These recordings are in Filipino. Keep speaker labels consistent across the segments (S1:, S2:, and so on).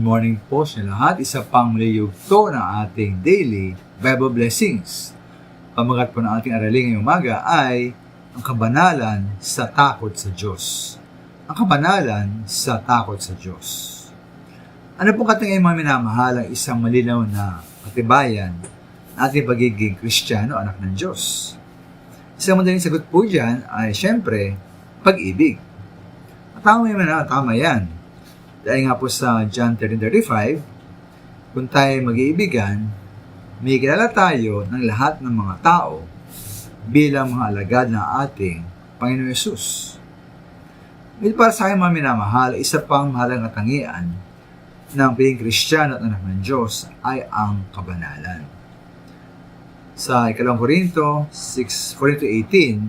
S1: morning po sa lahat. Isa pang muli yugto ng ating daily Bible Blessings. Pamagat po ng ating aralin ngayong umaga ay ang kabanalan sa takot sa Diyos. Ang kabanalan sa takot sa Diyos. Ano po katingin mga minamahal ang isang malinaw na katibayan ng ating pagiging Kristiyano, anak ng Diyos? Isang madaling sagot po dyan ay siyempre, pag-ibig. Tama yan. Dahil nga po sa John 13:35, kung tayo mag-iibigan, may kilala tayo ng lahat ng mga tao bilang mga alagad ng ating Panginoon Yesus. Ngunit para sa akin mga minamahal, isa pang mahalagang katangian ng pagiging Kristiyano at anak ng Diyos ay ang kabanalan. Sa 2 Korinto 6:4-18,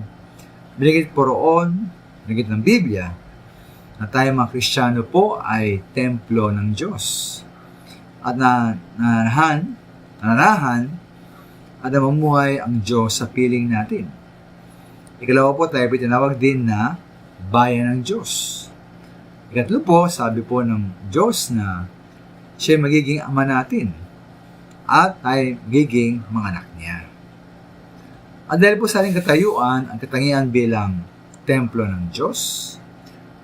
S1: binigit po roon, binigit ng Biblia, na tayo mga Kristiyano po ay templo ng Diyos. At nananahan at namumuhay ang Diyos sa piling natin. Ikalawa po, tayo po tinawag din na bayan ng Diyos. Ikatlo po, sabi po ng Diyos na siya magiging ama natin at tayo magiging mga anak niya. At dahil po sa ating katayuan, ang katangian bilang templo ng Diyos,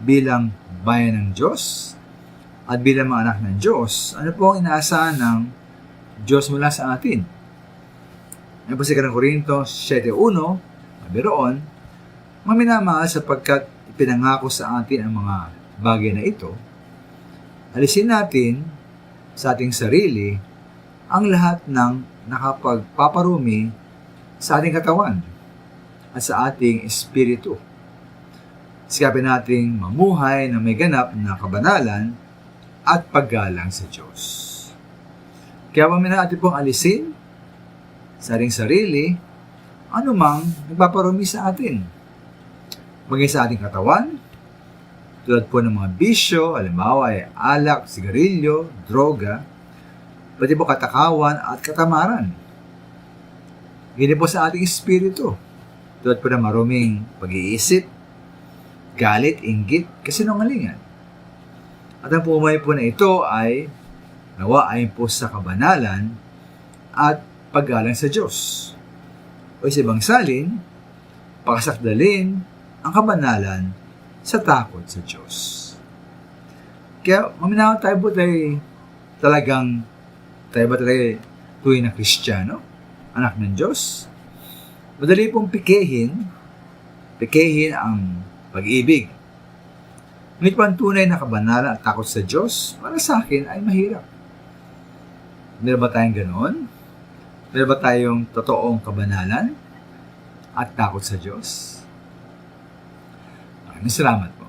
S1: bilang bayan ng Diyos, at bilang mga anak ng Diyos, ano po ang inaasahan ng Diyos mula sa atin? Ano po sa 2 Korinto 7:1, mabiroon, maminamahal sapagkat ipinangako sa atin ang mga bagay na ito, alisin natin sa ating sarili ang lahat ng nakapagpaparumi sa ating katawan at sa ating espiritu. Sikapin nating mamuhay na may ganap na kabanalan at paggalang sa Diyos. Kaya pamin natin pong alisin sa ating sarili anumang nagpaparumi sa atin. Maging sa ating katawan, tulad po ng mga bisyo, halimbawa ay alak, sigarilyo, droga, pati po katakawan at katamaran. Ganyan po sa ating espiritu, tulad po ng maruming pag-iisip, galit, inggit, kasinungalingan. At ang pumay po na ito ay nawa ayon po sa kabanalan at paggalang sa Diyos. O sa ibang salin, pakasakdalin ang kabanalan sa takot sa Diyos. Kaya maminaw tayo ba talagang tuwing na Kristiyano, anak ng Diyos? Madali pong pikehin ang pag-ibig. Ngunit pa ang tunay na kabanalan at takot sa Diyos, para sa akin ay mahirap. Meron ba tayong ganoon? Meron ba tayong totoong kabanalan at takot sa Diyos? Maraming salamat po.